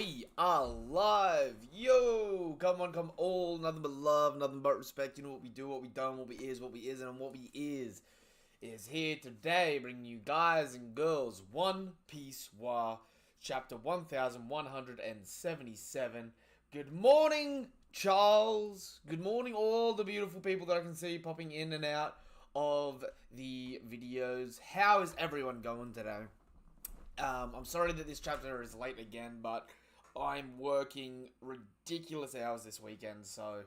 We are live! Yo! Come on, come all. Nothing but love, nothing but respect. You know what we do, what we don't, what we is, what we isn't, and what we is here today, bringing you guys and girls One Piece War, chapter 1177. Good morning, Charles. Good morning, all the beautiful people that I can see popping in and out of the videos. How is everyone going today? I'm sorry that this chapter is late again, but I'm working ridiculous hours this weekend, so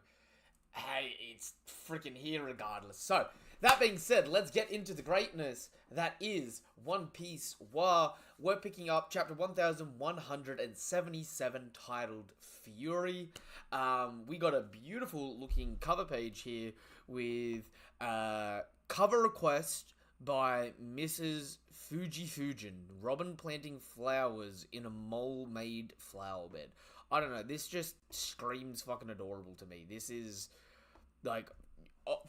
hey, it's freaking here regardless. So, that being said, let's get into the greatness that is One Piece War. We're picking up chapter 1177 titled Fury. We got a beautiful looking cover page here with cover request by Mrs. Fujin. Robin planting flowers in a mole-made flower bed. I don't know, this just screams fucking adorable to me. This is, like,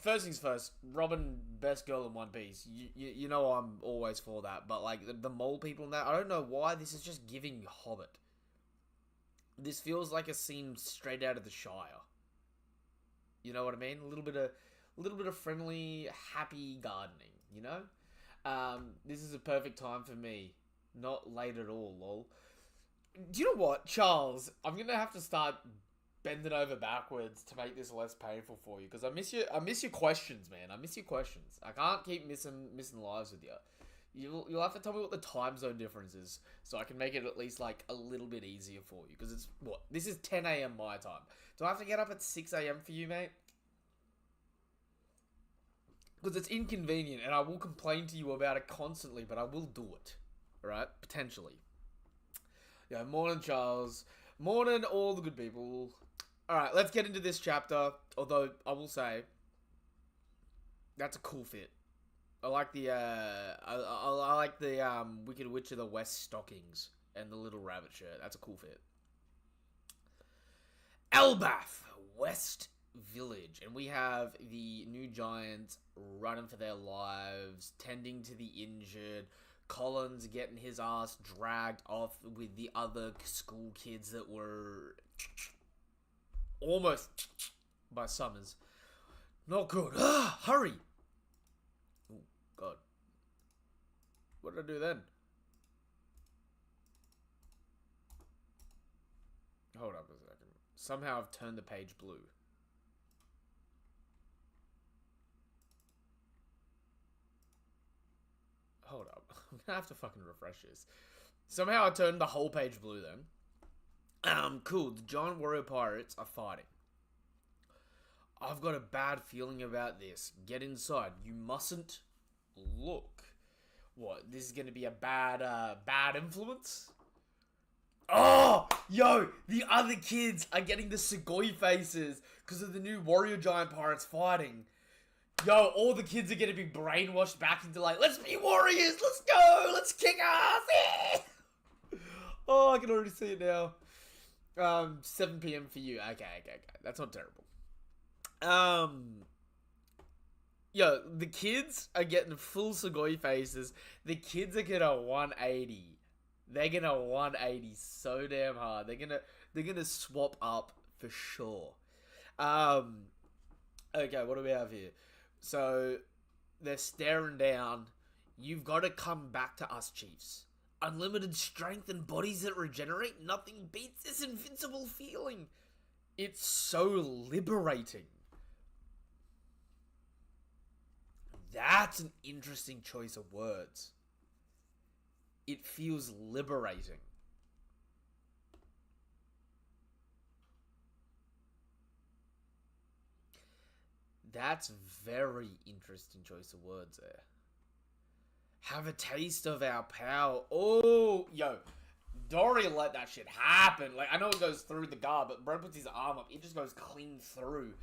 first things first, Robin, best girl in One Piece. You know I'm always for that, but, like, the mole people in that, I don't know why, this is just giving Hobbit. This feels like a scene straight out of the Shire. You know what I mean? A little bit of friendly, happy gardening, you know? This is a perfect time for me. Not late at all, lol. Do you know what, Charles? I'm gonna have to start bending over backwards to make this less painful for you, because I miss your questions, man. I miss your questions. I can't keep missing lives with you. You'll have to tell me what the time zone difference is, so I can make it at least, like, a little bit easier for you, because it's, what? This is 10 a.m. my time. Do I have to get up at 6 a.m. for you, mate? Because it's inconvenient, and I will complain to you about it constantly, but I will do it. Alright? Potentially. Yeah, morning, Charles. Morning, all the good people. Alright, let's get into this chapter. Although, I will say, that's a cool fit. I like the, I like the, Wicked Witch of the West stockings and the little rabbit shirt. That's a cool fit. Elbaf, West Village, and we have the new giants running for their lives, tending to the injured. Collins getting his ass dragged off with the other school kids that were almost by Summers. Not good. Hurry! Oh, God. What did I do then? Hold up a second. Somehow I've turned the page blue. Hold up. I'm gonna have to fucking refresh this. Somehow I turned the whole page blue then. Cool. The giant warrior pirates are fighting. I've got a bad feeling about this. Get inside. You mustn't look. What? This is gonna be a bad influence? Oh! Yo! The other kids are getting the Sugoi faces because of the new warrior giant pirates fighting. Yo, all the kids are gonna be brainwashed back into, like, let's be warriors, let's go, let's kick ass, yeah! Oh, I can already see it now. 7 p.m. for you. Okay. That's not terrible. Yo, the kids are getting full Sugoi faces. The kids are gonna 180. They're gonna 180 so damn hard. They're gonna swap up for sure. Okay, what do we have here? So, they're staring down. You've got to come back to us, Chiefs. Unlimited strength and bodies that regenerate. Nothing beats this invincible feeling. It's so liberating. That's an interesting choice of words. It feels liberating. That's very interesting choice of words there. Have a taste of our power. Oh, yo. Dory let that shit happen. Like, I know it goes through the guard, but bro puts his arm up. It just goes clean through.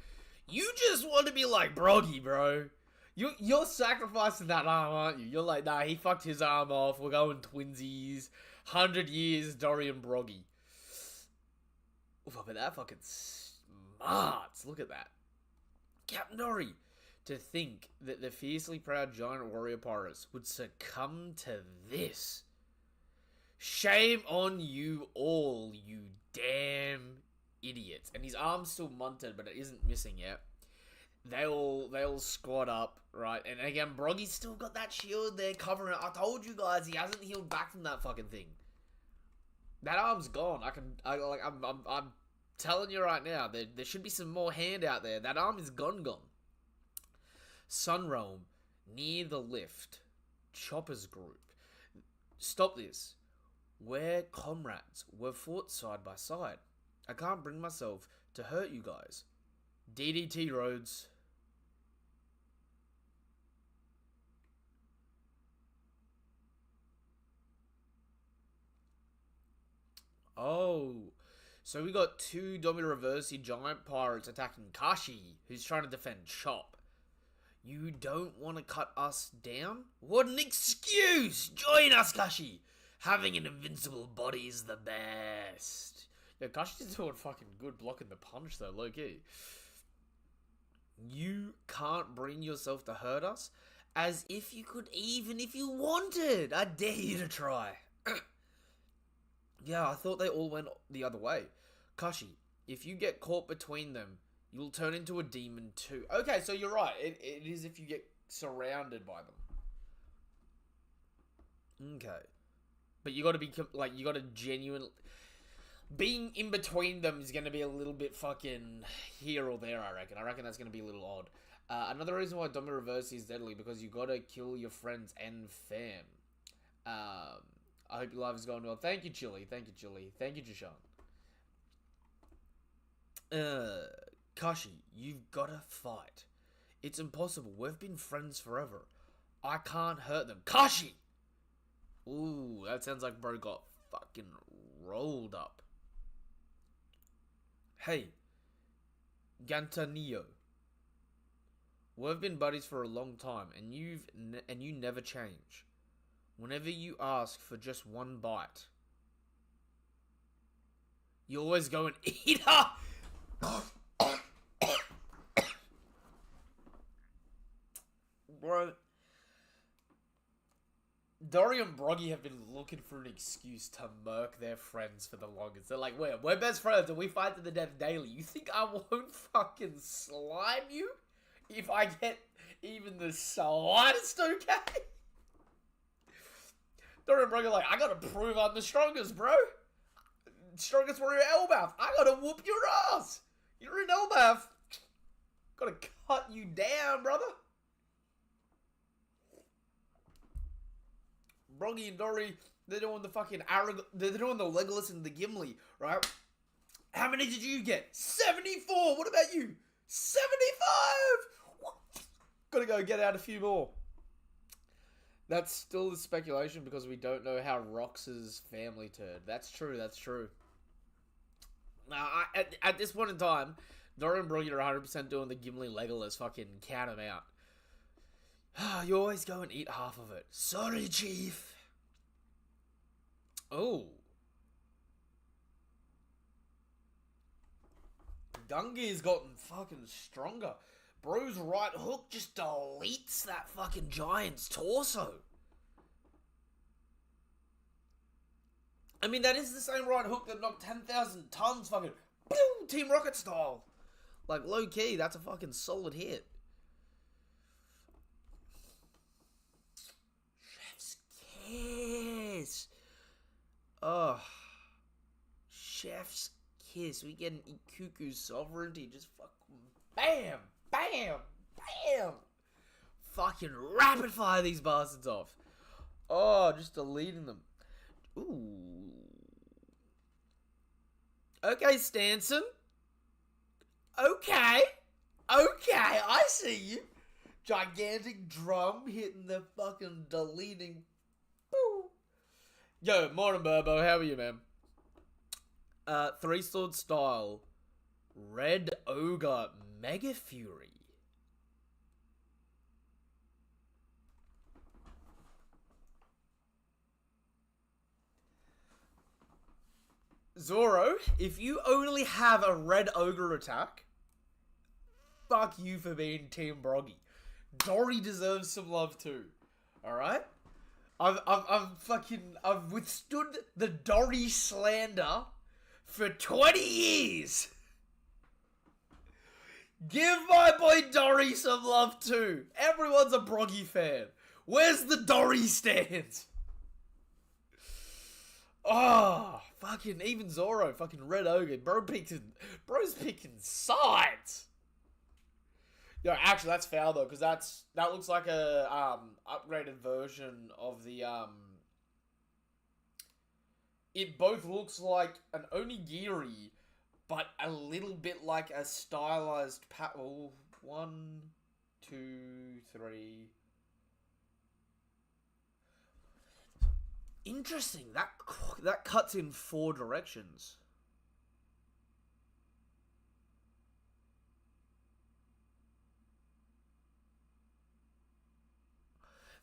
You just want to be like Broggy, bro. You're sacrificing that arm, aren't you? You're like, nah, he fucked his arm off. We're going twinsies. 100 years, Dory and Broggy. Oof, but that fucking smarts. Look at that. Captain Dory, to think that the fiercely proud giant warrior pirates would succumb to this. Shame on you all, you damn idiots. And his arm's still munted, but it isn't missing yet. They all squat up, right? And again, Broggy's still got that shield there covering it. I told you guys, he hasn't healed back from that fucking thing. That arm's gone. I'm telling you right now, there should be some more hand out there. That arm is gone. Sunrealm, near the lift. Chopper's group. Stop this. We're comrades. We've fought side by side. I can't bring myself to hurt you guys. DDT Rhodes. Oh. So we got two Domi Reversi giant pirates attacking Kashi, who's trying to defend Chop. You don't want to cut us down? What an excuse! Join us, Kashi! Having an invincible body is the best. Yeah, Kashi's doing fucking good blocking the punch though, low-key. You can't bring yourself to hurt us? As if you could, even if you wanted! I dare you to try. Yeah, I thought they all went the other way. Kashi, if you get caught between them, you'll turn into a demon too. Okay, so you're right. It is if you get surrounded by them. Okay. But you gotta be, like, you gotta genuinely... Being in between them is gonna be a little bit fucking here or there, I reckon. I reckon that's gonna be a little odd. Another reason why Domi Reversi is deadly, because you gotta kill your friends and fam. I hope your life is going well. Thank you, Chili. Thank you, Chili. Thank you, Jashan. Kashi, you've gotta fight. It's impossible. We've been friends forever. I can't hurt them. Kashi! Ooh, that sounds like bro got fucking rolled up. Hey, Gantanio. We've been buddies for a long time, and you never change. Whenever you ask for just one bite, you always go and eat her. Bro, Dory and Broggy have been looking for an excuse to murk their friends for the longest. They're like, we're best friends and we fight to the death daily. You think I won't fucking slime you if I get even the slightest okay? Dory and Broggy are like, I gotta prove I'm the strongest, bro. Strongest warrior Elbath. I gotta whoop your ass. You're in Elbath. Gotta cut you down, brother. Broggy and Dory, they're doing the fucking they're doing the Legolas and the Gimli, right? How many did you get? 74! What about you? 75! What? Gotta go get out a few more. That's still the speculation because we don't know how Rox's family turned. That's true, that's true. Now, at this point in time, Dory and Broggy are 100% doing the Gimli Legolas fucking count them out. You always go and eat half of it. Sorry, Chief. Oh. Gungi's gotten fucking stronger. Bro's right hook just deletes that fucking giant's torso. I mean, that is the same right hook that knocked 10,000 tons fucking boom, Team Rocket style. Like, low-key, that's a fucking solid hit. Kiss. Oh. Chef's kiss. We get an Ikuku sovereignty. Just fucking bam, bam, bam. Fucking rapid fire these bastards off. Oh, just deleting them. Ooh. Okay, Stanson. Okay. Okay, I see you. Gigantic drum hitting the fucking deleting. Boo. Yo, morning, Burbo. How are you, man? Three Sword Style. Red Ogre Mega Fury. Zoro, if you only have a Red Ogre attack, fuck you for being Team Broggy. Dory deserves some love too. Alright? I've withstood the Dory slander for 20 years. Give my boy Dory some love too. Everyone's a Broggy fan. Where's the Dory stands? Oh, fucking even Zoro, fucking Red Ogre, bro's picking sides. Yo, actually, that's foul though, because that looks like a upgraded version of the It both looks like an onigiri, but a little bit like a stylized Oh, 1, 2, 3. Interesting. That cuts in 4 directions.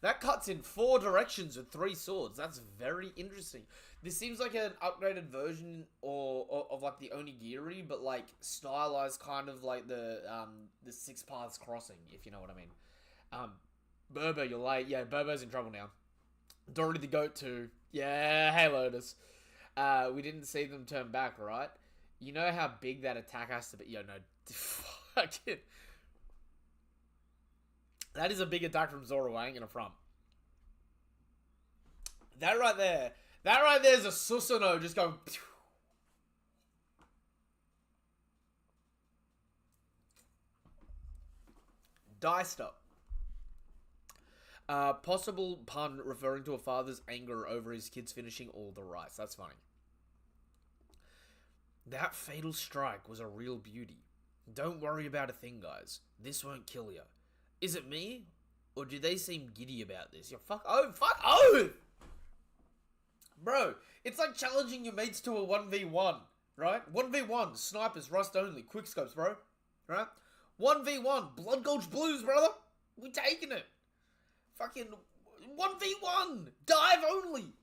That cuts in 4 directions with 3 swords. That's very interesting. This seems like an upgraded version or of like the onigiri, but like stylized, kind of like the 6 paths crossing, if you know what I mean. Burbo, you're late. Yeah, Burbo's in trouble now. Dory the goat too. Yeah, hey Lotus. We didn't see them turn back, right? You know how big that attack has to be. Yo, no, fuck it. That is a big attack from Zoro. I ain't gonna front. That right there is a Susanoo just going. Pew. Diced up. Possible pun referring to a father's anger over his kids finishing all the rice. That's funny. That fatal strike was a real beauty. Don't worry about a thing, guys. This won't kill you. Is it me? Or do they seem giddy about this? Yeah, fuck oh! Bro, it's like challenging your mates to a 1v1, right? 1v1, snipers, rust only, quickscopes, bro. Right? 1v1, Blood Gulch Blues, brother. We taking it. Fucking 1v1, dive only.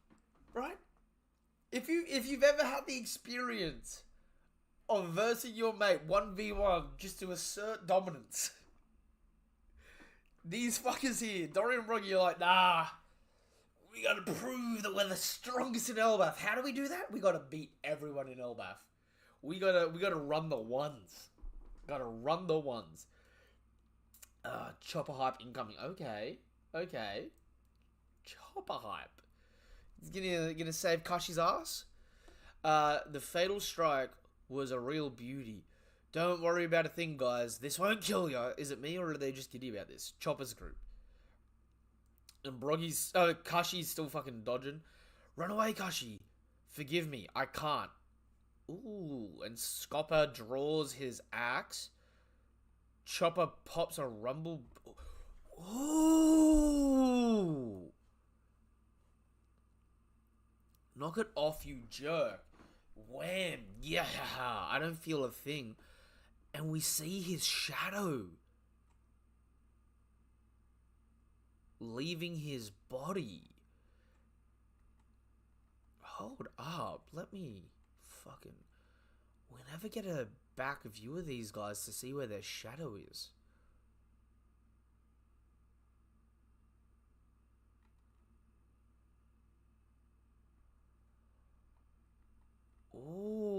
Right? If you've ever had the experience of versing your mate 1v1 just to assert dominance, these fuckers here, Dory and Broggy, are like, nah, we gotta prove that we're the strongest in Elbaf. How do we do that? We gotta beat everyone in Elbaf. We gotta run the ones. Gotta run the ones. Chopper hype incoming. Okay. Chopper hype. He's gonna save Kashi's ass. The fatal strike was a real beauty. Don't worry about a thing, guys. This won't kill you. Is it me or are they just giddy about this? Chopper's group. And Kashi's still fucking dodging. Run away, Kashi. Forgive me. I can't. Ooh, and Scopper draws his axe. Chopper pops a rumble. Ooh. Knock it off, you jerk. Wham. Yeah, I don't feel a thing. And we see his shadow leaving his body. Hold up. Let me fucking... We'll never get a back view of these guys to see where their shadow is. Ooh.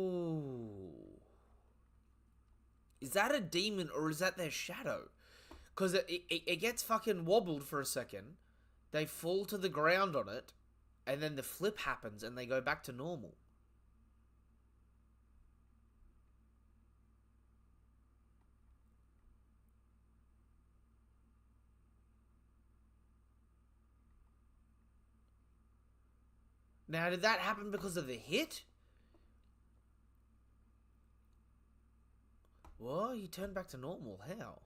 Is that a demon or is that their shadow? Because it gets fucking wobbled for a second. They fall to the ground on it. And then the flip happens and they go back to normal. Now, did that happen because of the hit? Well, he turned back to normal. How?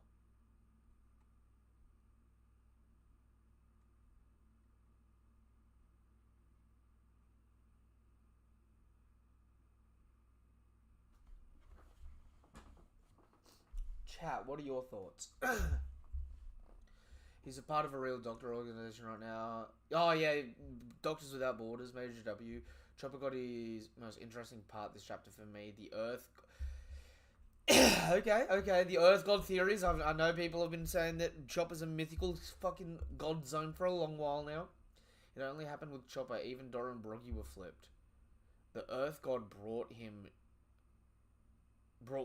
Chat, what are your thoughts? He's a part of a real doctor organization right now. Oh, yeah. Doctors Without Borders, Major W. Chopper got his most interesting part this chapter for me. The Earth... okay. The Earth God theories. I know people have been saying that Chopper's a mythical fucking god zone for a long while now. It only happened with Chopper. Even Dora and Broggy were flipped. The Earth God brought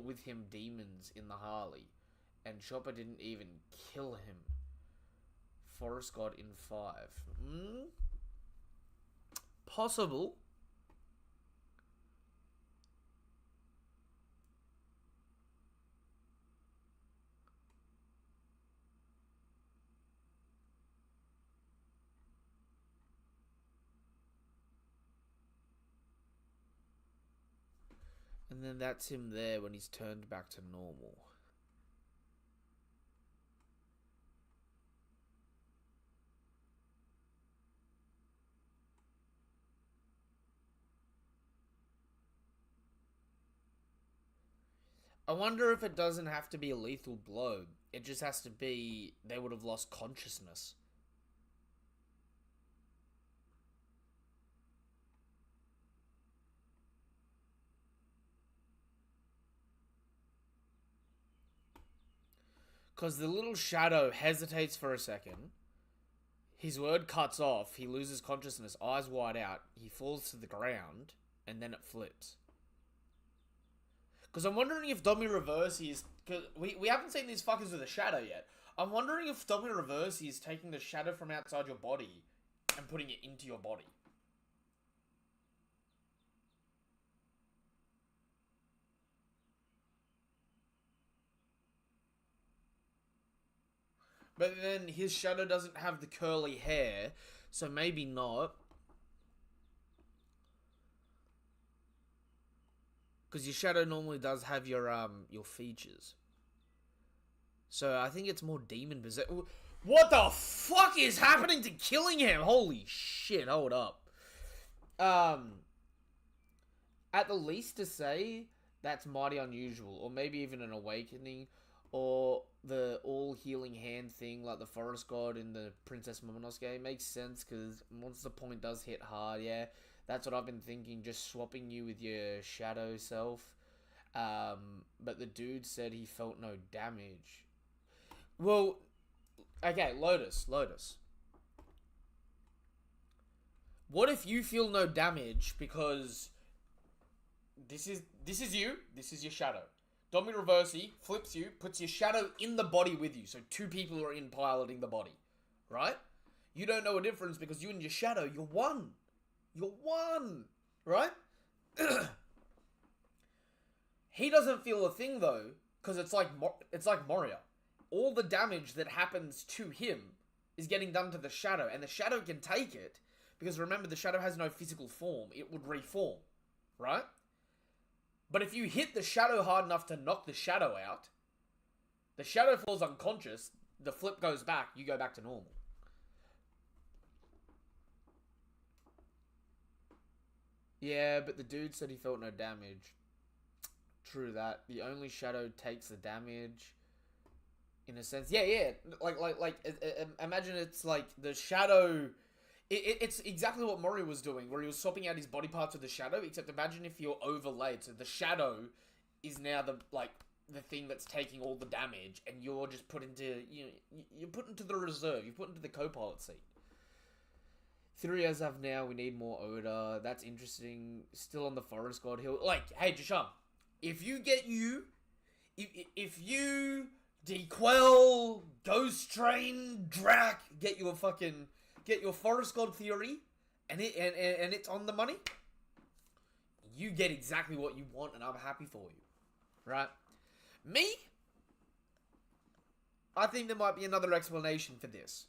with him demons in the Harley, and Chopper didn't even kill him. Forest God in 5. Possible. And then that's him there when he's turned back to normal. I wonder if it doesn't have to be a lethal blow. It just has to be they would have lost consciousness. Because the little shadow hesitates for a second. His word cuts off. He loses consciousness, eyes wide out. He falls to the ground, and then it flips. Because I'm wondering if Domi Reversi is... Because we haven't seen these fuckers with a shadow yet. I'm wondering if Domi Reversi is taking the shadow from outside your body and putting it into your body. But then his shadow doesn't have the curly hair, so maybe not. Because your shadow normally does have your features. So I think it's more demon possessed. What the fuck is happening to Killingham? Holy shit, hold up. At the least to say, that's mighty unusual. Or maybe even an awakening. Or the all-healing hand thing, like the Forest God in the Princess Momonosuke, makes sense, because once the point does hit hard, yeah, that's what I've been thinking, just swapping you with your shadow self. But the dude said he felt no damage. Well, okay, Lotus. What if you feel no damage because this is you, this is your shadow. Domi Reversi flips you, puts your shadow in the body with you. So 2 people are in piloting the body. Right? You don't know a difference because you and your shadow, you're one. You're one. Right? He doesn't feel a thing though, because it's like Moria. All the damage that happens to him is getting done to the shadow, and the shadow can take it, because remember, the shadow has no physical form. It would reform. Right? But if you hit the shadow hard enough to knock the shadow out, the shadow falls unconscious, the flip goes back, you go back to normal. Yeah, but the dude said he felt no damage. True that. The only shadow takes the damage, in a sense. Yeah. Imagine it's like the shadow... It's exactly what Mori was doing, where he was swapping out his body parts with the shadow, except imagine if you're overlaid, so the shadow is now the thing that's taking all the damage, and you're just put into, you're put into the reserve, you're put into the co-pilot seat. 3 as of now, we need more Oda, that's interesting, still on the Forest God Hill, hey Jasham, if you Dequel, Ghost Train, Drac, get your Forest God theory, and it's on the money, you get exactly what you want, and I'm happy for you. Right? Me? I think there might be another explanation for this.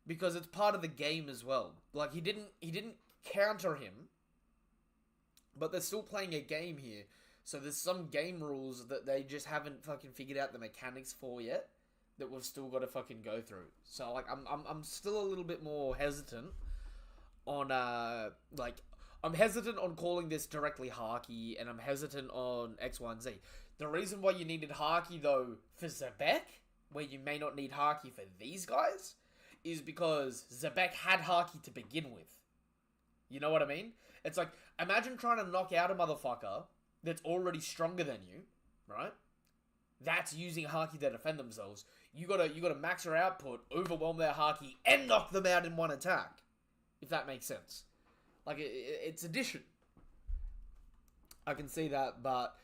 Because it's part of the game as well. Like, he didn't counter him, but they're still playing a game here. So there's some game rules that they just haven't fucking figured out the mechanics for yet, that we've still got to fucking go through. So, I'm still a little bit more hesitant on, I'm hesitant on calling this directly Haki, and I'm hesitant on X, Y, and Z. The reason why you needed Haki, though, for Zebek, where you may not need Haki for these guys, is because Zebek had Haki to begin with. You know what I mean? It's like, imagine trying to knock out a motherfucker that's already stronger than you, right? That's using Haki to defend themselves. You gotta max their output, overwhelm their Haki, and knock them out in one attack. if that makes sense. Like, it's addition. I can see that, but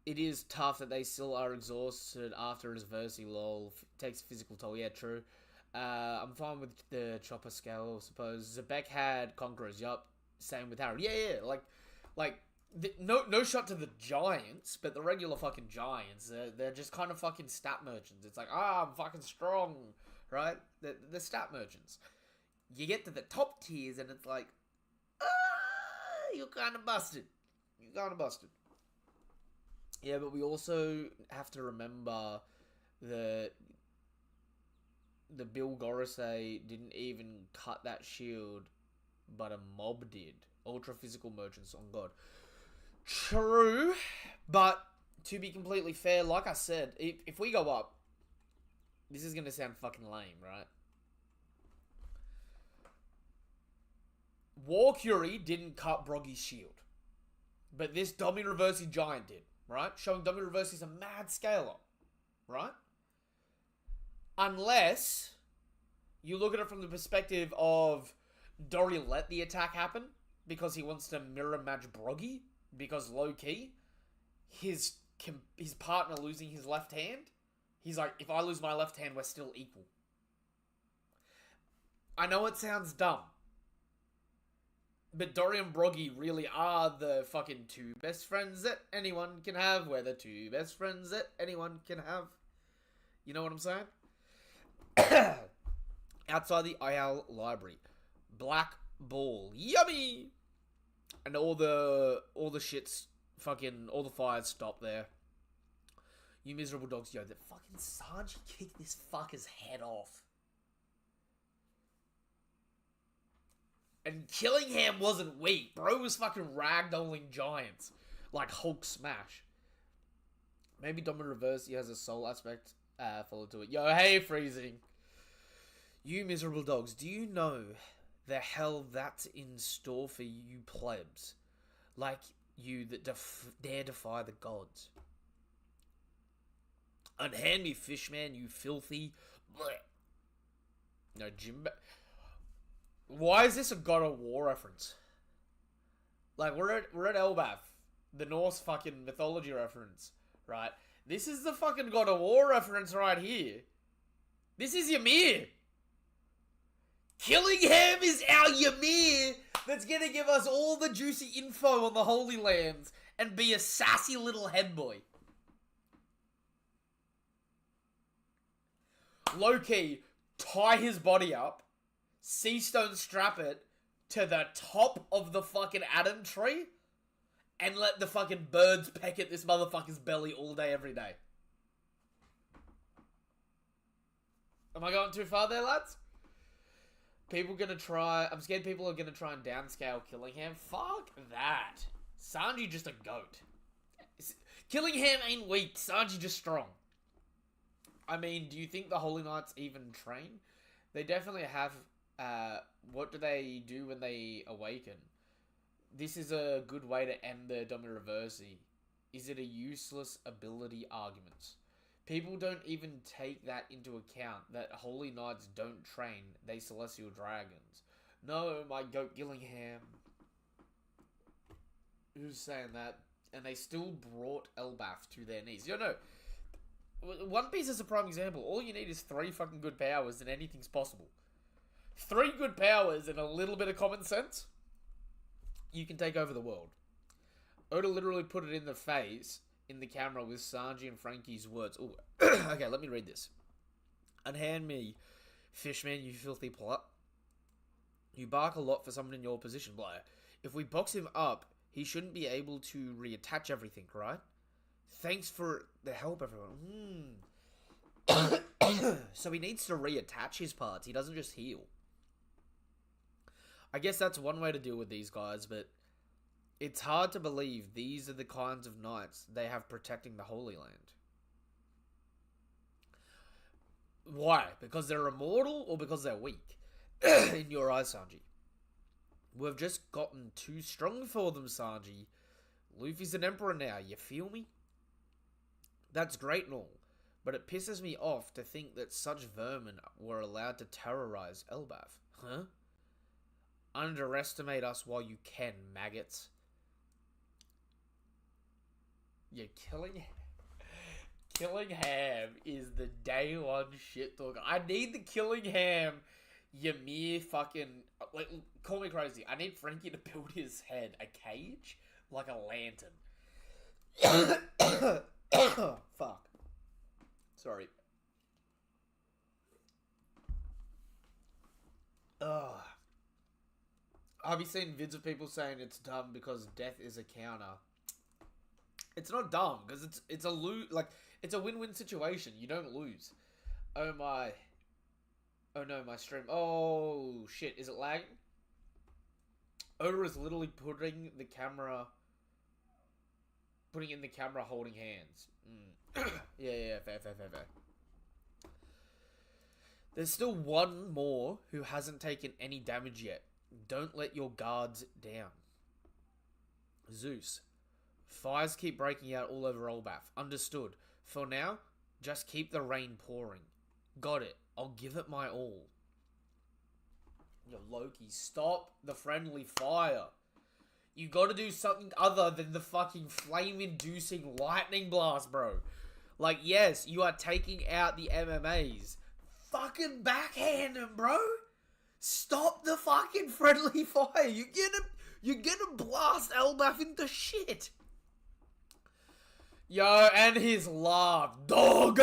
it is tough that they still are exhausted after his Versi, lol. Takes physical toll, yeah, true. I'm fine with the chopper scale, I suppose. Zebek had Conquerors, yup. Same with Harold. Yeah, no shot to the Giants, but the regular fucking Giants, they're just kind of fucking stat merchants. It's like, I'm fucking strong, right? The stat merchants. You get to the top tiers and it's like, you're kind of busted. Yeah, but we also have to remember that the Bill Gorosei didn't even cut that shield, but a mob did. Ultra physical merchants, on God. True, but to be completely fair, like I said, if we go up, this is going to sound fucking lame, right? War Curie didn't cut Broggy's shield, but this Domi Reversi Giant did, right? Showing Domi Reversi's a mad scaler, right? Unless you look at it from the perspective of Dory let the attack happen because he wants to mirror match Broggy, because low-key, his partner losing his left hand, he's like, if I lose my left hand, we're still equal. I know it sounds dumb, but Dory and Broggy really are the fucking two best friends that anyone can have. We're the two best friends that anyone can have. You know what I'm saying? Outside the IL library. Black Ball. Yummy! And all the shits, fucking, all the fires stop there. You miserable dogs. Yo, the fucking Sanji kicked this fucker's head off. And Killingham wasn't weak. Bro was fucking ragdolling giants. Like Hulk smash. Maybe Domin Reversi has a soul aspect followed to it. Yo, hey, Freezing. You miserable dogs. Do you know the hell that's in store for you plebs? Like you that dare defy the gods. Unhand me, fishman, you filthy. Blech. No, Jimbo. Why is this a God of War reference? Like, we're at Elbaf, the Norse fucking mythology reference, right? This is the fucking God of War reference right here. This is Ymir. Killingham is our Ymir that's gonna give us all the juicy info on the Holy Lands and be a sassy little head boy. Low-key, tie his body up, Seastone strap it to the top of the fucking Adam tree and let the fucking birds peck at this motherfucker's belly all day, every day. Am I going too far there, lads? I'm scared people are gonna try and downscale Killingham. Fuck that. Sanji just a goat. Killingham ain't weak. Sanji just strong. I mean, do you think the Holy Knights even train? They definitely have. What do they do when they awaken? This is a good way to end the Domi Reversi. Is it a useless ability argument? People don't even take that into account, that Holy Knights don't train, they celestial dragons. No, my goat Gillingham. Who's saying that? And they still brought Elbaf to their knees. You know, One Piece is a prime example. All you need is 3 fucking good powers and anything's possible. 3 good powers and a little bit of common sense, you can take over the world. Oda literally put it in the face, in the camera, with Sanji and Frankie's words. Ooh. Okay, let me read this. Unhand me, fishman, you filthy plot. You bark a lot for someone in your position, Blair. If we box him up, he shouldn't be able to reattach everything, right? Thanks for the help, everyone. So he needs to reattach his parts. He doesn't just heal. I guess that's one way to deal with these guys, but it's hard to believe these are the kinds of knights they have protecting the Holy Land. Why? Because they're immortal or because they're weak? In your eyes, Sanji. We've just gotten too strong for them, Sanji. Luffy's an emperor now, you feel me? That's great and all, but it pisses me off to think that such vermin were allowed to terrorize Elbaf. Huh? Underestimate us while you can, maggots. You're Killing Ham is the day one shit talker. I need the Killing Ham Ymir fucking... Like, call me crazy. I need Frankie to build his head a cage like a lantern. Fuck. Sorry. Ugh. Have you seen vids of people saying it's dumb because death is a counter? It's not dumb because it's a it's a win-win situation. You don't lose. Oh my. Oh no, my stream. Oh shit, is it lagging? Oda is literally putting in the camera holding hands. Yeah, fair. There's still one more who hasn't taken any damage yet. Don't let your guards down. Zeus. Fires keep breaking out all over Elbaf. Understood. For now, just keep the rain pouring. Got it. I'll give it my all. Yo, Loki, stop the friendly fire. You gotta do something other than the fucking flame-inducing lightning blast, bro. Like, yes, you are taking out the MMAs. Fucking backhand him, bro. Stop the fucking friendly fire. You're gonna blast Elbaf into shit. Yo, and his laugh. Dog.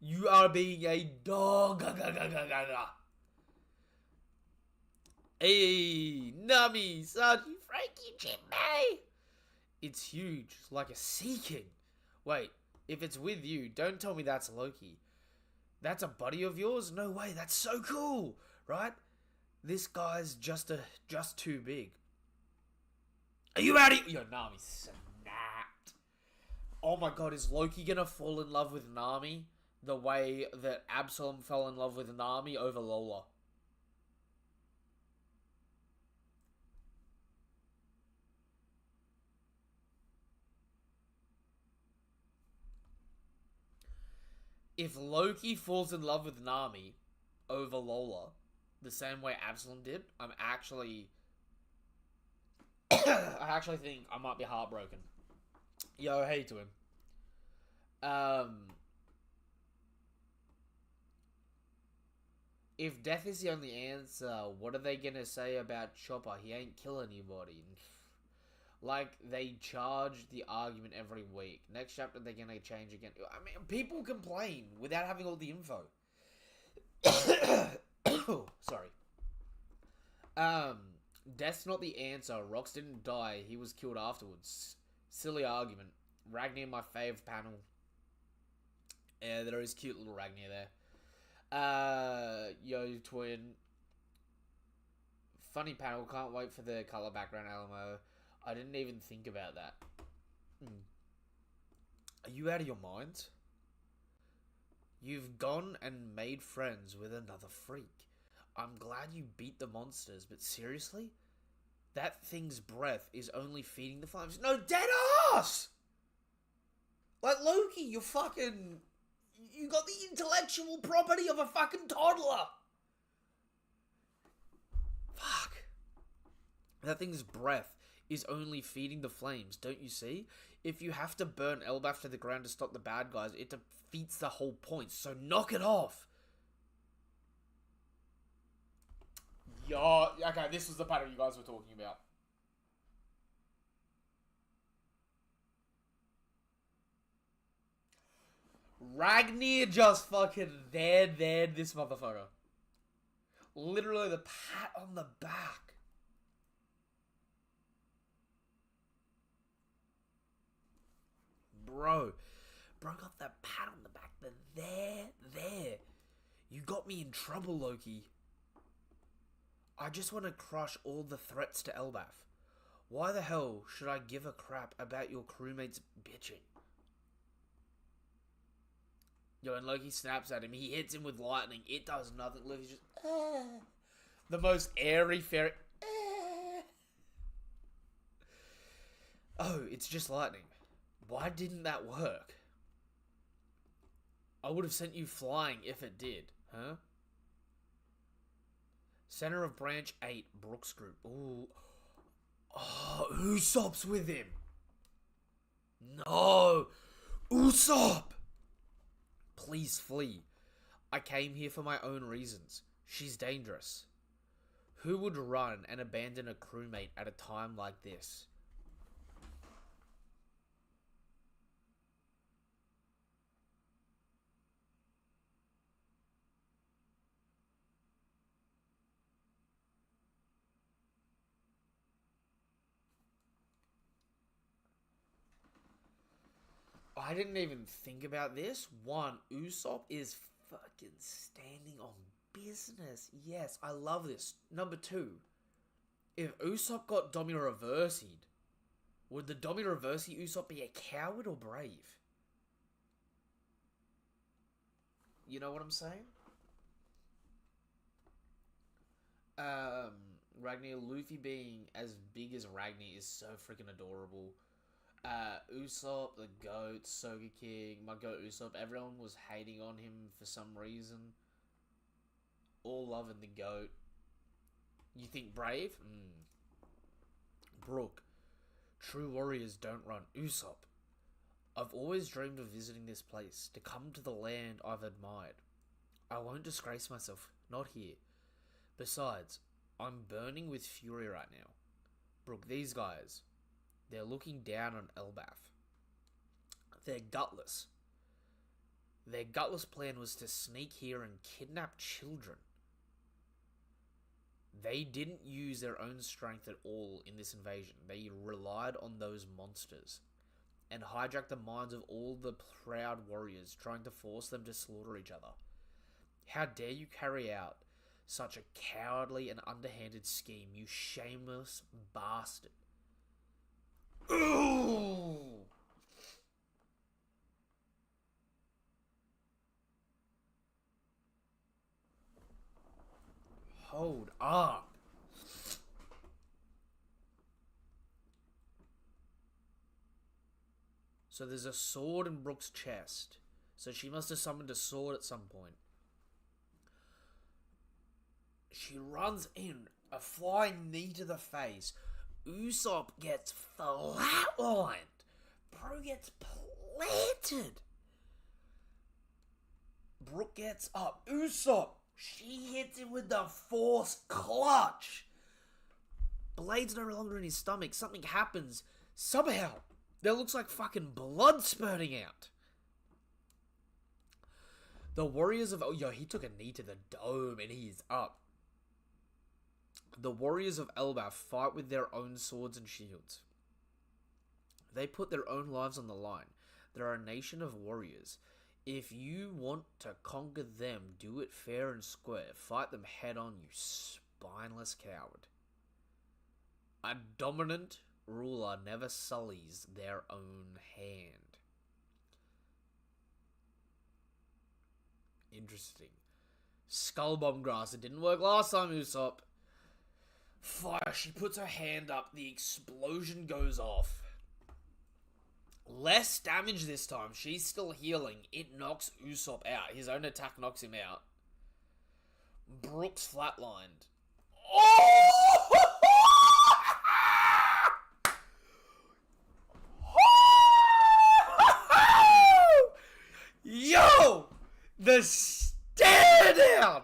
You are being a dog. Hey, Nami, Saji, Frankie, Jinbei. It's huge, like a sea king. Wait, if it's with you, don't tell me that's Loki. That's a buddy of yours? No way, that's so cool, right? This guy's just too big. Are you out of here? Yo, Nami snapped. Oh my god, is Loki gonna fall in love with Nami the way that Absalom fell in love with Nami over Lola? If Loki falls in love with Nami over Lola, the same way Absalom did, I actually think I might be heartbroken. Yo, hey to him. If death is the only answer, what are they gonna say about Chopper? He ain't kill anybody. Like, they charge the argument every week. Next chapter, they're gonna change again. I mean, people complain without having all the info. Sorry. Death's not the answer. Rox didn't die. He was killed afterwards. Silly argument. Ragnar, my fave panel. Yeah, there is cute little Ragnar there. Yo, twin. Funny panel. Can't wait for the color background, LMO. I didn't even think about that. Are you out of your mind? You've gone and made friends with another freak. I'm glad you beat the monsters, but seriously? That thing's breath is only feeding the flames. No, dead ass! Like, Loki, you got the intellectual property of a fucking toddler! Fuck. That thing's breath is only feeding the flames, don't you see? If you have to burn Elbaf to the ground to stop the bad guys, it defeats the whole point, so knock it off! Yo, okay, this was the pattern you guys were talking about. Ragnar just fucking there, this motherfucker. Literally the pat on the back. Bro got that pat on the back. The there. You got me in trouble, Loki. I just want to crush all the threats to Elbaf. Why the hell should I give a crap about your crewmates bitching? Yo, and Loki snaps at him. He hits him with lightning. It does nothing. Loki's just... The most airy fairy... Oh, it's just lightning. Why didn't that work? I would have sent you flying if it did, huh? Center of Branch 8, Brooks Group. Ooh. Oh, Usopp's with him. No! Usopp! Please flee. I came here for my own reasons. She's dangerous. Who would run and abandon a crewmate at a time like this? I didn't even think about this. One, Usopp is fucking standing on business. Yes, I love this. Number two, if Usopp got Domi reversied, would the Domi reversey Usopp be a coward or brave? You know what I'm saying? Um, Ragnar, Luffy being as big as Ragnar is so freaking adorable. Usopp, the GOAT, Soga King, my GOAT Usopp, everyone was hating on him for some reason. All loving the GOAT. You think brave? Brook. True warriors don't run. Usopp. I've always dreamed of visiting this place, to come to the land I've admired. I won't disgrace myself, not here. Besides, I'm burning with fury right now. Brook, these guys, they're looking down on Elbaf. They're gutless. Their gutless plan was to sneak here and kidnap children. They didn't use their own strength at all in this invasion. They relied on those monsters and hijacked the minds of all the proud warriors, trying to force them to slaughter each other. How dare you carry out such a cowardly and underhanded scheme, you shameless bastard. Ooh! Hold up. So there's a sword in Brook's chest. So she must have summoned a sword at some point. She runs in, a flying knee to the face. Usopp gets flatlined. Bro gets planted. Brook gets up. Usopp, she hits him with the force clutch. Blade's no longer in his stomach. Something happens. Somehow, there looks like fucking blood spurting out. The warriors of... Oh, yo, he took a knee to the dome and he is up. The warriors of Elbaf fight with their own swords and shields. They put their own lives on the line. They're a nation of warriors. If you want to conquer them, do it fair and square. Fight them head on, you spineless coward. A dominant ruler never sullies their own hand. Interesting. Skull bomb grass. It didn't work last time, Usopp. Fire. She puts her hand up. The explosion goes off. Less damage this time. She's still healing. It knocks Usopp out. His own attack knocks him out. Brook's flatlined. Oh! Yo! The stare down!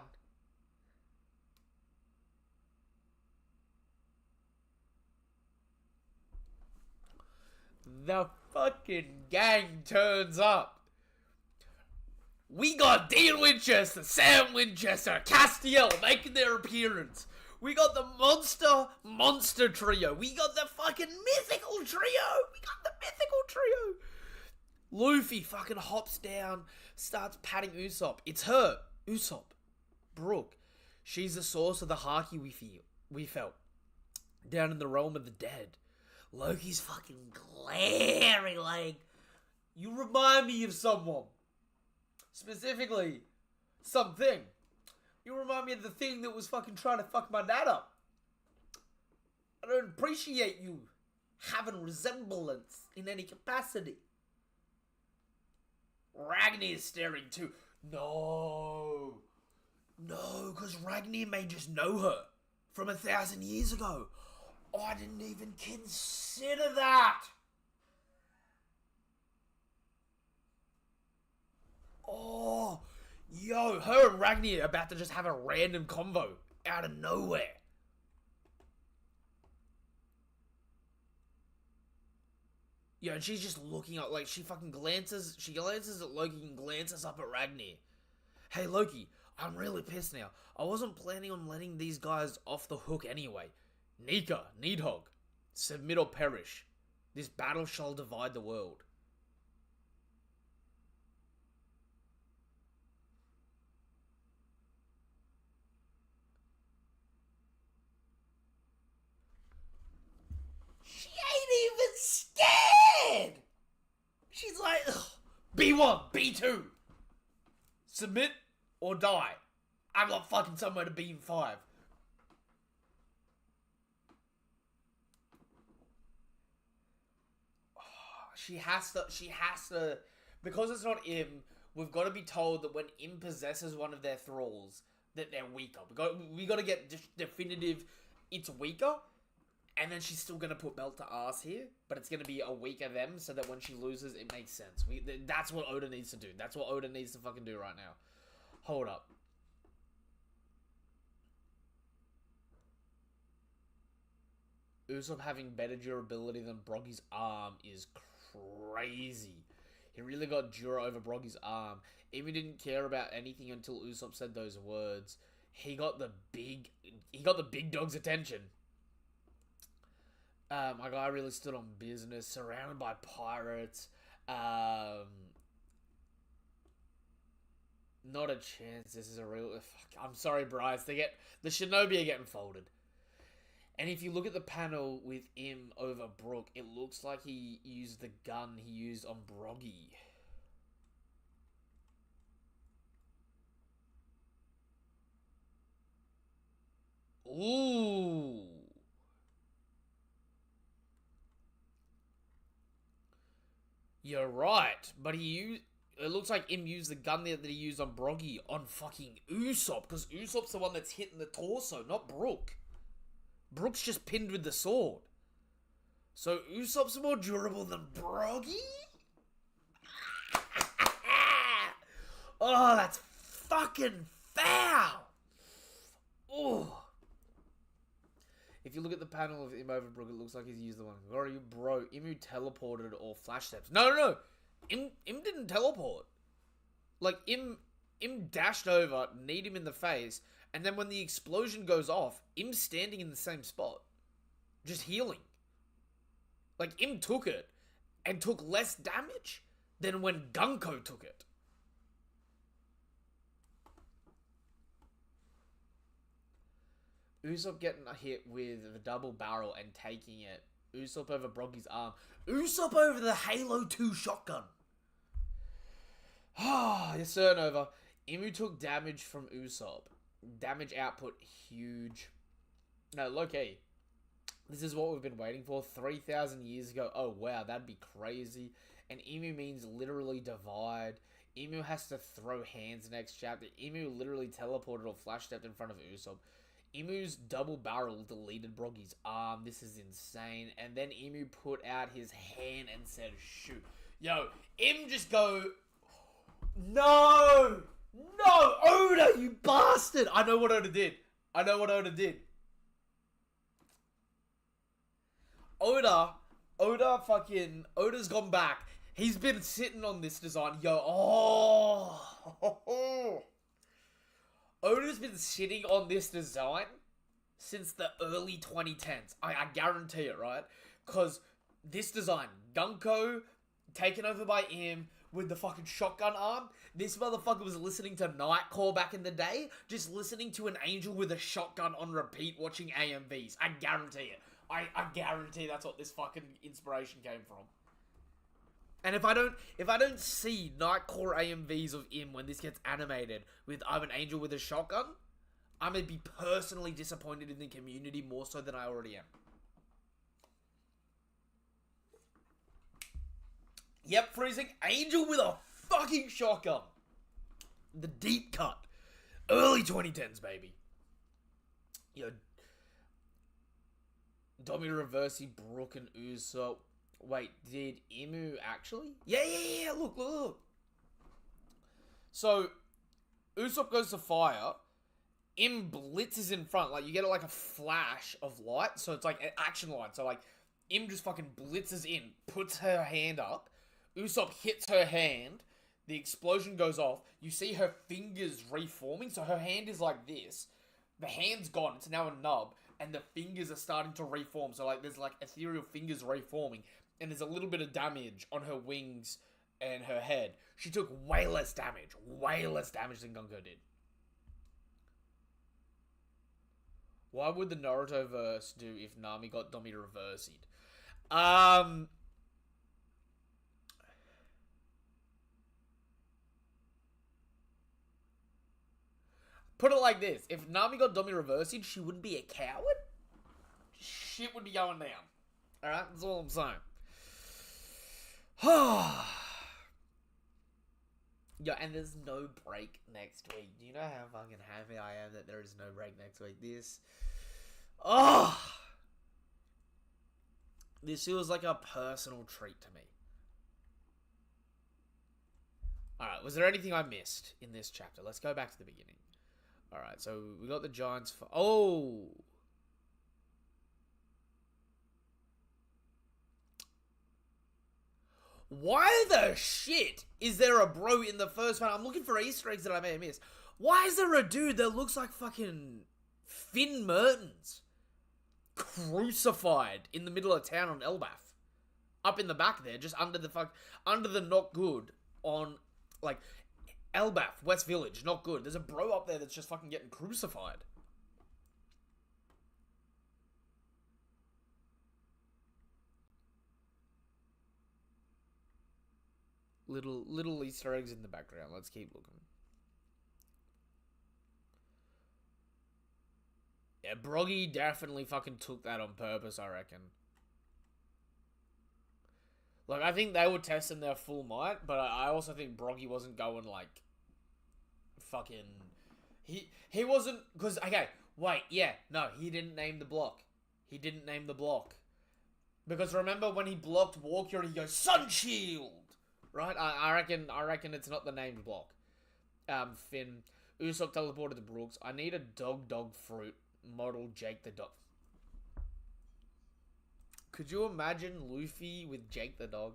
The fucking gang turns up. We got Dean Winchester, Sam Winchester, Castiel making their appearance. We got the monster trio. We got the fucking mythical trio. Luffy fucking hops down, starts patting Usopp. It's her, Usopp, Brook. She's the source of the haki we felt down in the realm of the dead. Loki's fucking glaring like, you remind me of someone. Specifically, something. You remind me of the thing that was fucking trying to fuck my dad up. I don't appreciate you having resemblance in any capacity. Ragnar's staring too. No. No, because Ragnar may just know her from 1,000 years ago. Oh, I didn't even consider that. Oh, yo, her and Ragnar are about to just have a random convo out of nowhere. Yo, and she's just looking up, like, she glances at Loki and glances up at Ragnar. Hey, Loki, I'm really pissed now. I wasn't planning on letting these guys off the hook anyway. Nika, Needhog, submit or perish. This battle shall divide the world. She ain't even scared! She's like, ugh, B1, B2. Submit or die. I've got fucking somewhere to be in 5. She has to, because it's not Im, we've got to be told that when Im possesses one of their thralls, that they're weaker. We got to get definitive, it's weaker, and then she's still going to put belt to ass here, but it's going to be a weaker them, so that when she loses, it makes sense. That's what Oda needs to do. That's what Oda needs to fucking do right now. Hold up. Usopp having better durability than Broggy's arm is crazy. He really got Dura over Broggy's arm. Emu didn't care about anything until Usopp said those words. He got the big dog's attention. My guy really stood on business, surrounded by pirates. Not a chance. This is a real. Fuck, I'm sorry, Bryce. The Shinobi are getting folded. And if you look at the panel with Im over Brook, it looks like he used the gun he used on Broggy. Ooh. You're right, but it looks like Im used the gun that he used on Broggy on fucking Usopp, because Usopp's the one that's hitting the torso, not Brook. Brook's just pinned with the sword. So Usopp's more durable than Broggy? Oh, that's fucking foul! Oh. If you look at the panel of Im over Brook, it looks like he's used the one. Goryu, bro, Imu teleported or flash steps. No. Im didn't teleport. Like, Im dashed over, kneed him in the face, and then when the explosion goes off, Im's standing in the same spot. Just healing. Like, Im took it, and took less damage than when Gunko took it. Usopp getting a hit with the double barrel and taking it. Usopp over Broggy's arm. Usopp over the Halo 2 shotgun. Ah, yes sir, Nova. Imu took damage from Usopp. Damage output huge. No, low-key. This is what we've been waiting for 3,000 years ago. Oh wow, that'd be crazy. And Imu means literally divide. Imu has to throw hands next chapter. Imu literally teleported or flash stepped in front of Usopp. Imu's double barrel deleted Broggy's arm. This is insane. And then Imu put out his hand and said, shoot. Yo, Im just go... No! No! Oda, you bastard! I know what Oda did. Oda's gone back. He's been sitting on this design. Yo, Oda's been sitting on this design since the early 2010s. I guarantee it, right? Because this design, Gunko, taken over by Im with the fucking shotgun arm. This motherfucker was listening to Nightcore back in the day, just listening to an angel with a shotgun on repeat, watching AMVs. I guarantee it. I guarantee that's what this fucking inspiration came from. And if I don't see Nightcore AMVs of Im when this gets animated with I'm an angel with a shotgun, I'm gonna be personally disappointed in the community more so than I already am. Yep, freezing angel with a fucking shotgun. The deep cut. Early 2010s, baby. Yo, Domi Reversi, Brook, and Uso. Wait, did Imu actually? Yeah. Look. So, Usopp goes to fire. Im blitzes in front. Like, you get like a flash of light. So, it's like an action light. So, like, Im just fucking blitzes in, puts her hand up. Usopp hits her hand. The explosion goes off. You see her fingers reforming. So, her hand is like this. The hand's gone. It's now a nub. And the fingers are starting to reform. So, like, there's like ethereal fingers reforming. And there's a little bit of damage on her wings and her head. She took way less damage than Gunko did. What would the Naruto verse do if Nami got Domi reversied? Put it like this. If Nami got Domi reversied, she wouldn't be a coward. Shit would be going down. Alright? That's all I'm saying. Yeah, and there's no break next week. Do you know how fucking happy I am that there is no break next week? This feels like a personal treat to me. Alright, was there anything I missed in this chapter? Let's go back to the beginning. Alright, so we got the Giants... Why the shit is there a bro in the first one? I'm looking for Easter eggs that I may have missed. Why is there a dude that looks like fucking Finn Mertens crucified in the middle of town on Elbaf? Up in the back there, just under the not good on, like, Elbaf, West Village, not good. There's a bro up there that's just fucking getting crucified. Little Easter eggs in the background. Let's keep looking. Yeah, Broggy definitely fucking took that on purpose, I reckon. Like, I think they were testing their full might, but I also think Broggy wasn't going, like, fucking... He wasn't... Because, okay, wait, yeah, no, he didn't name the block. Because remember when he blocked Walker, he goes, Sun Shield! Right? I reckon it's not the named block. Finn. Usopp teleported to Brooks. I need a dog fruit model Jake the dog. Could you imagine Luffy with Jake the dog?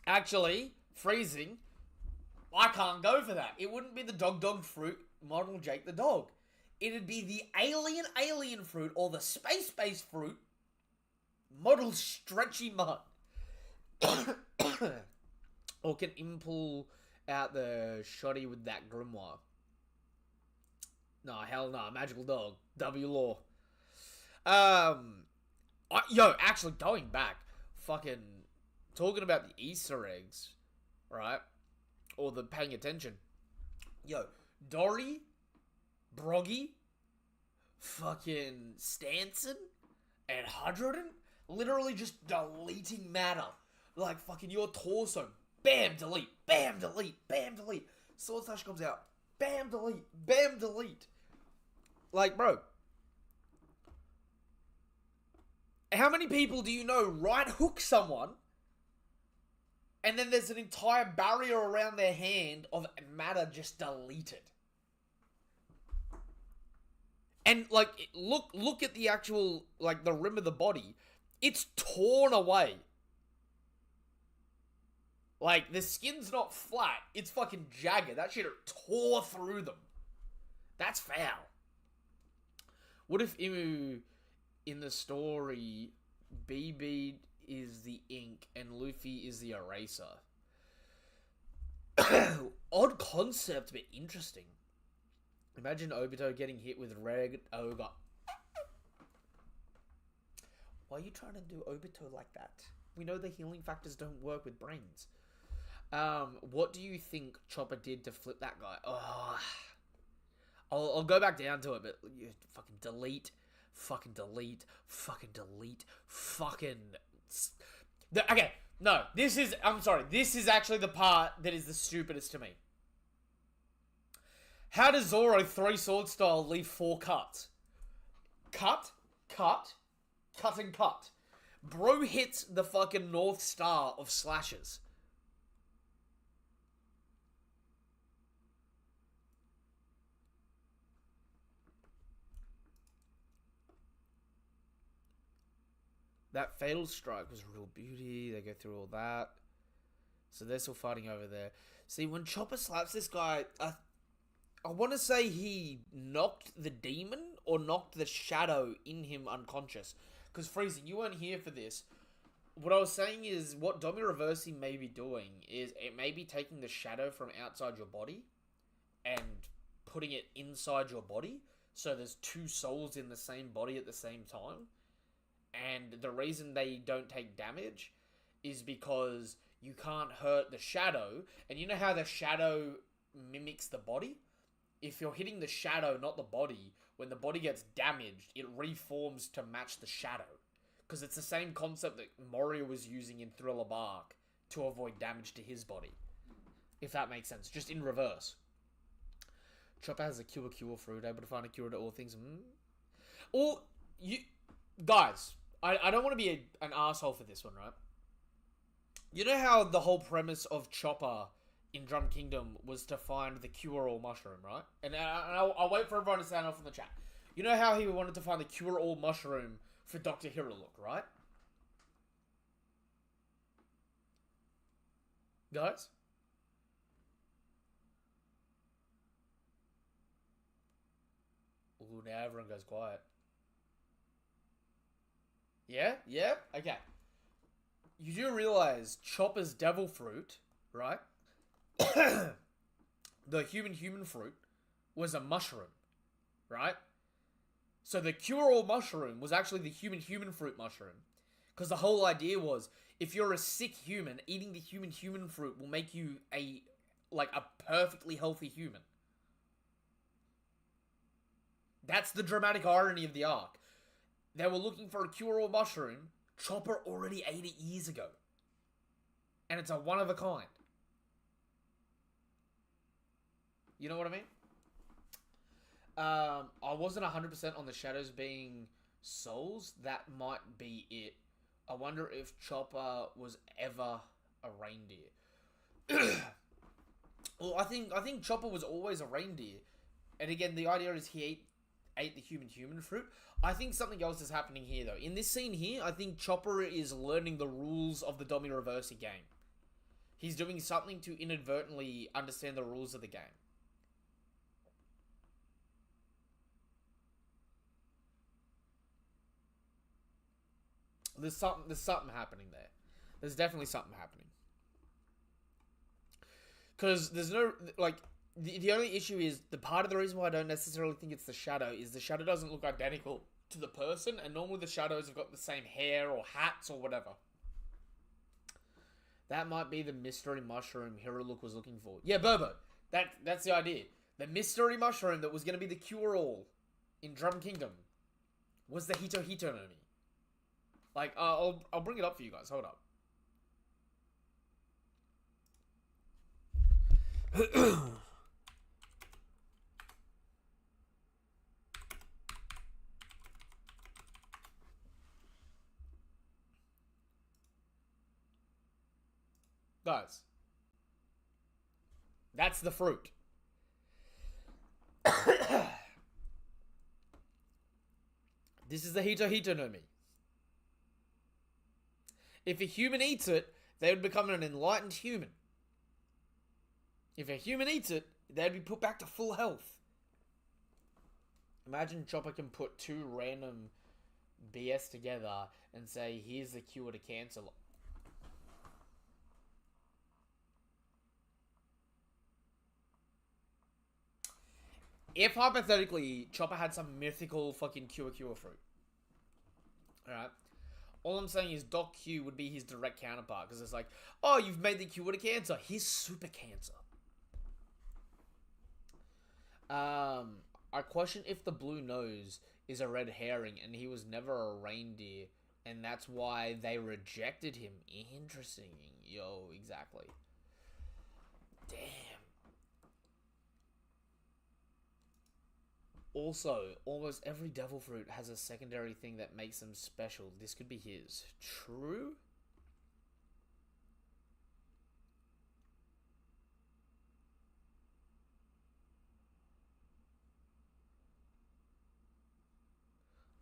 Actually, freezing. I can't go for that. It wouldn't be the dog fruit model Jake the dog. It'd be the alien fruit or the space fruit model Stretchy Mud. Or can pull out the shoddy with that grimoire. No, hell no. Magical dog. W Law. Actually, going back, fucking talking about the Easter eggs, right? Or the paying attention. Yo, Dory, Broggy, fucking Stanson, and Hydrodon literally just deleting matter. Like, fucking your torso. Bam, delete. Bam, delete. Bam, delete. Sword Slash comes out. Bam, delete. Bam, delete. Like, bro. How many people do you know right hook someone and then there's an entire barrier around their hand of matter just deleted? And, like, look at the actual, like, the rim of the body. It's torn away. Like, the skin's not flat. It's fucking jagged. That shit tore through them. That's foul. What if Imu, in the story, BB is the ink and Luffy is the eraser? Odd concept, but interesting. Imagine Obito getting hit with Red Ogre. Why are you trying to do Obito like that? We know the healing factors don't work with brains. What do you think Chopper did to flip that guy? Oh, I'll go back down to it, but you fucking delete. Okay, no, I'm sorry, this is actually the part that is the stupidest to me. How does Zoro 3 sword style leave 4 cuts? Cut, cut, cut and cut. Bro hits the fucking North Star of slashes. That fatal strike was real beauty. They go through all that. So they're still fighting over there. See, when Chopper slaps this guy, I want to say he knocked the demon or knocked the shadow in him unconscious. Because, Freezy, you weren't here for this. What I was saying is, what Domi Reversi may be doing is it may be taking the shadow from outside your body and putting it inside your body. So there's 2 souls in the same body at the same time. And the reason they don't take damage is because you can't hurt the shadow. And you know how the shadow mimics the body? If you're hitting the shadow, not the body, when the body gets damaged, it reforms to match the shadow. Because it's the same concept that Moria was using in Thriller Bark to avoid damage to his body. If that makes sense. Just in reverse. Chopper has a cure fruit, able to find a cure to all things. Or, you... Guys, I don't want to be an asshole for this one, right? You know how the whole premise of Chopper in Drum Kingdom was to find the cure-all mushroom, right? And I'll wait for everyone to sound off in the chat. You know how he wanted to find the cure-all mushroom for Dr. Hirolook, right? Guys? Ooh, now everyone goes quiet. Yeah? Yeah? Okay. You do realize Chopper's devil fruit, right? The human fruit was a mushroom, right? So the cure-all mushroom was actually the human fruit mushroom. Because the whole idea was, if you're a sick human, eating the human fruit will make you a perfectly healthy human. That's the dramatic irony of the arc. They were looking for a cure-all mushroom. Chopper already ate it years ago. And it's a one of a kind. You know what I mean? I wasn't 100% on the shadows being souls. That might be it. I wonder if Chopper was ever a reindeer. Well, I think Chopper was always a reindeer. And again, the idea is he ate the human fruit. I think something else is happening here, though. In this scene here, I think Chopper is learning the rules of the Domi Reversi game. He's doing something to inadvertently understand the rules of the game. There's something happening there. There's definitely something happening. Because there's no, the only issue is, the part of the reason why I don't necessarily think it's the shadow is the shadow doesn't look identical to the person, and normally the shadows have got the same hair or hats or whatever. That might be the mystery mushroom Hirolook was looking for. Yeah, Burbo. That's the idea. The mystery mushroom that was going to be the cure-all in Drum Kingdom was the Hito Nomi. I'll bring it up for you guys. Hold up. Guys. That's the fruit. This is the Hito Nomi. If a human eats it, they would become an enlightened human. If a human eats it, they'd be put back to full health. Imagine Chopper can put 2 random BS together and say, here's the cure to cancer. If hypothetically Chopper had some mythical fucking cure fruit. Alright? All I'm saying is Doc Q would be his direct counterpart. Because it's like, oh, you've made the cure to cancer. Here's super cancer. I question if the blue nose is a red herring and he was never a reindeer. And that's why they rejected him. Interesting. Yo, exactly. Damn. Also, almost every devil fruit has a secondary thing that makes them special. This could be his. True?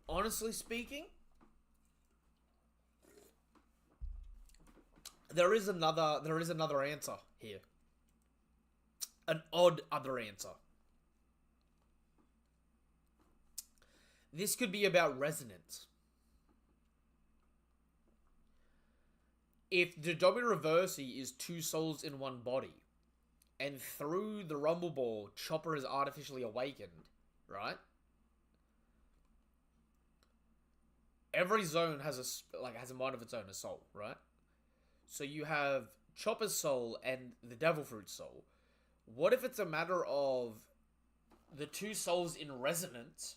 Honestly speaking, there is another answer here. An odd other answer. This could be about resonance. If the Domi Reversi is two souls in one body, and through the Rumble Ball, Chopper is artificially awakened, right? Every zone has a mind of its own, a soul, right? So you have Chopper's soul and the Devil Fruit soul. What if it's a matter of the two souls in resonance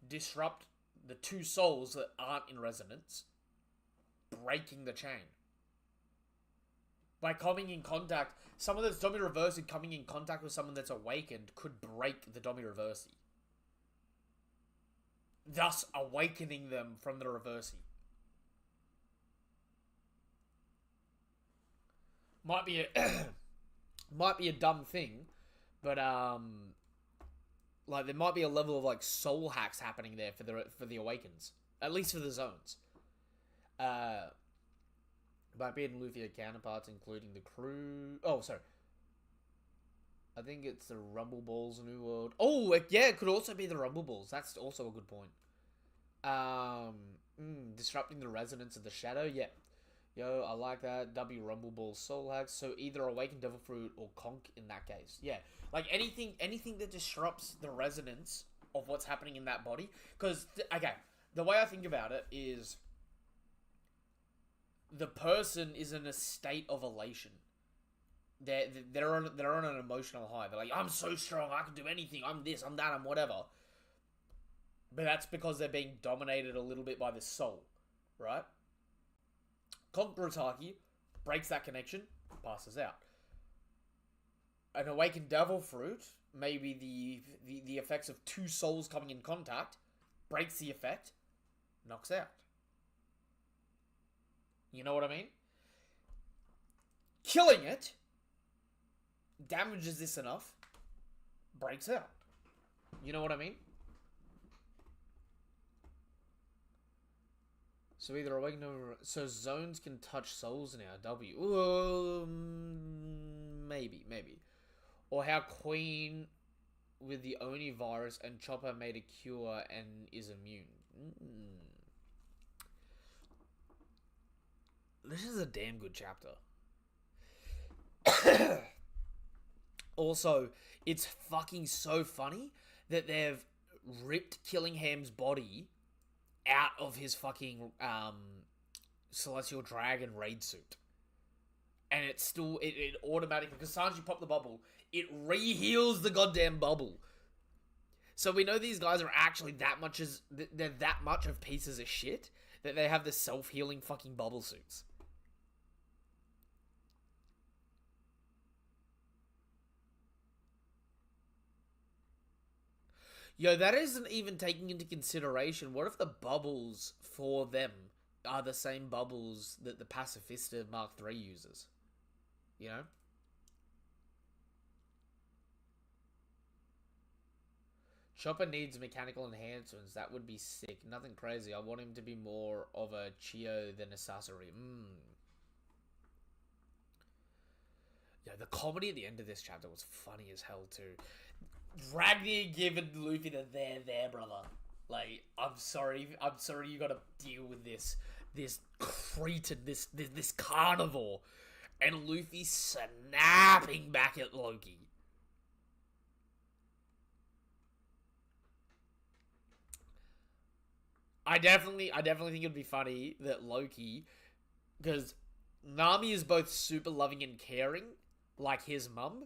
disrupt the two souls that aren't in resonance, breaking the chain? By coming in contact, someone that's Domi Reversi coming in contact with someone that's awakened could break the Domi Reversi, thus awakening them from the Reversi. Might be a might be a dumb thing, but like there might be a level of like soul hacks happening there for the awakens, at least for the zones. Might be in Luffy counterparts, including the crew. Oh, sorry. I think it's the Rumble Balls New World. Oh, yeah, it could also be the Rumble Balls. That's also a good point. Disrupting the resonance of the shadow. Yeah. Yo, I like that. W Rumble Balls Soul Hacks. So either Awakened Devil Fruit or Conk in that case. Yeah. Like anything that disrupts the resonance of what's happening in that body. Because, okay, the way I think about it is the person is in a state of elation. They're on an emotional high. They're like, I'm so strong, I can do anything, I'm this, I'm that, I'm whatever. But that's because they're being dominated a little bit by the soul, right? Conk Brutaki breaks that connection, passes out. An Awakened Devil Fruit, maybe the effects of two souls coming in contact, breaks the effect, knocks out. You know what I mean? Killing it damages this enough, breaks out. You know what I mean? So either awaken or... So zones can touch souls now. W. Maybe. Or how Queen with the Oni virus and Chopper made a cure and is immune. This is a damn good chapter. Also, it's fucking so funny that they've ripped Killingham's body out of his fucking Celestial Dragon raid suit. And it's still, it automatically, because Sanji popped the bubble, it re-heals the goddamn bubble. So we know these guys are actually they're that much of pieces of shit that they have the self-healing fucking bubble suits. Yo, that isn't even taking into consideration, what if the bubbles for them are the same bubbles that the Pacifista Mark III uses? You know? Chopper needs mechanical enhancements. That would be sick. Nothing crazy. I want him to be more of a Chio than a Sasori. Yeah, the comedy at the end of this chapter was funny as hell too. Ragnar giving Luffy the there, brother. Like, I'm sorry you gotta deal with this cretin, this carnivore. And Luffy snapping back at Loki. I definitely think it'd be funny that Loki, because Nami is both super loving and caring, like his mum,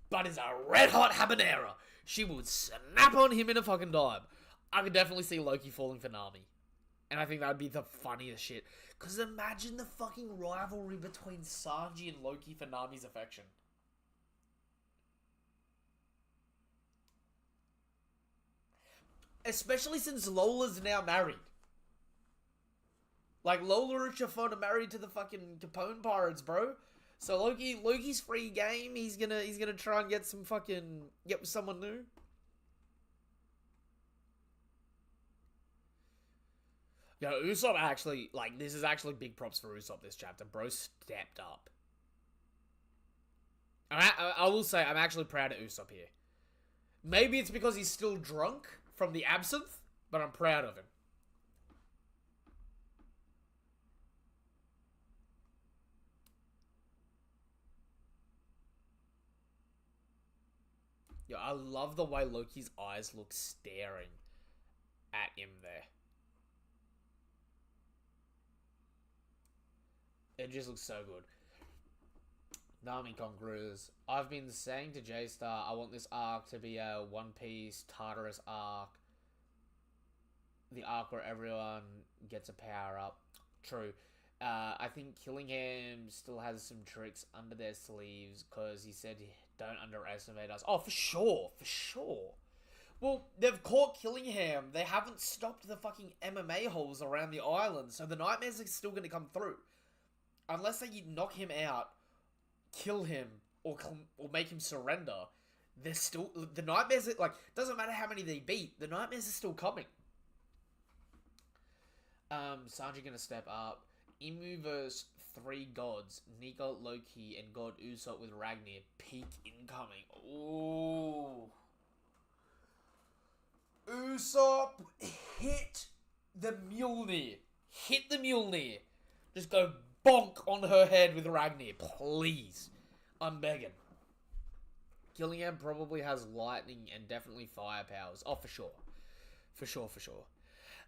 but is a red hot habanero. She would snap on him in a fucking dime. I could definitely see Loki falling for Nami. And I think that'd be the funniest shit. Because imagine the fucking rivalry between Sanji and Loki for Nami's affection. Especially since Lola's now married. Like, Lola and Chiffon are married to the fucking Capone pirates, bro. So Loki's free game. He's gonna try and get with someone new. Yo, Usopp actually, like, this is actually big props for Usopp this chapter. Bro stepped up. I will say, I'm actually proud of Usopp here. Maybe it's because he's still drunk from the absinthe, but I'm proud of him. Yo, I love the way Loki's eyes look staring at him there. It just looks so good. Nami Conquerors. I've been saying to J-Star, I want this arc to be a One Piece Tartarus arc. The arc where everyone gets a power up. True. I think Killingham still has some tricks under their sleeves because he said, don't underestimate us. Oh, for sure. For sure. Well, they've caught Killingham. They haven't stopped the fucking MMA holes around the island, so the nightmares are still going to come through. Unless they knock him out, kill him, or make him surrender, there's still... The nightmares, like, doesn't matter how many they beat, the nightmares are still coming. Sanji gonna step up. Imu versus 3 gods. Nika, Loki, and God Usopp with Ragnar. Peak incoming. Ooh. Usopp, hit the Mjolnir. Hit the Mjolnir. Just go bonk on her head with Ragnar, please. I'm begging. Gillingham probably has lightning and definitely fire powers. Oh, for sure. For sure.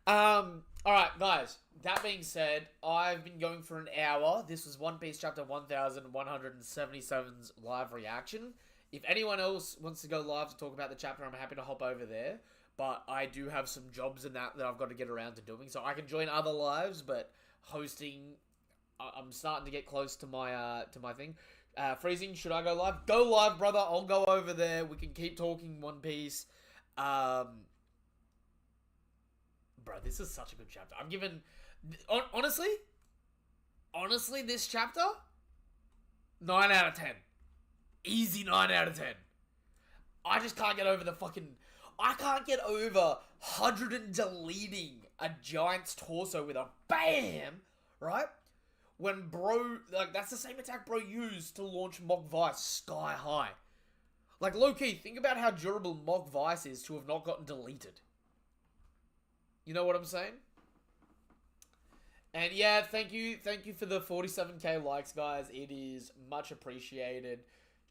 Alright, guys. That being said, I've been going for an hour. This was One Piece Chapter 1177's live reaction. If anyone else wants to go live to talk about the chapter, I'm happy to hop over there. But I do have some jobs in that I've got to get around to doing. So I can join other lives, but hosting... I'm starting to get close to my thing. Freezing, should I go live? Go live, brother. I'll go over there. We can keep talking One Piece. Bro, this is such a good chapter. I'm giving... Honestly, this chapter, 9 out of 10. Easy 9 out of 10. I just can't get over the fucking... I can't get over Hundred and deleting a giant's torso with a BAM! Right? When bro... Like, that's the same attack bro used to launch Mok Vice sky high. Like, low-key, think about how durable Mok Vice is to have not gotten deleted. You know what I'm saying? And yeah, thank you for the 47k likes, guys. It is much appreciated.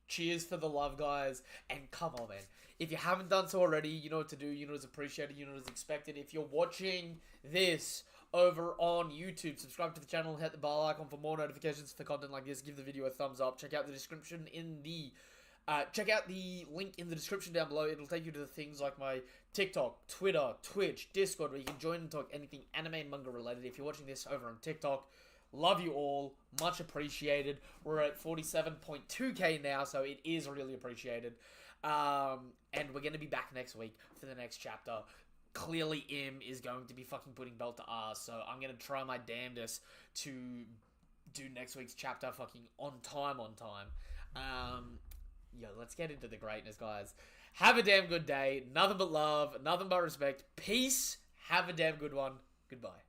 Cheers for the love, guys. And come on, man. If you haven't done so already, you know what to do. You know what's appreciated. You know what's expected. If you're watching this over on YouTube, subscribe to the channel, hit the bell icon for more notifications for content like this. Give the video a thumbs up. Check out the description in the... check out the link in the description down below. It'll take you to the things like my TikTok, Twitter, Twitch, Discord, where you can join and talk anything anime and manga related. If you're watching this over on TikTok, love you all. Much appreciated. We're at 47.2k now, so it is really appreciated. And we're going to be back next week for the next chapter. Clearly, Im is going to be fucking putting belt to ass, so I'm going to try my damnedest to do next week's chapter fucking on time. Yo, let's get into the greatness, guys. Have a damn good day. Nothing but love. Nothing but respect. Peace. Have a damn good one. Goodbye.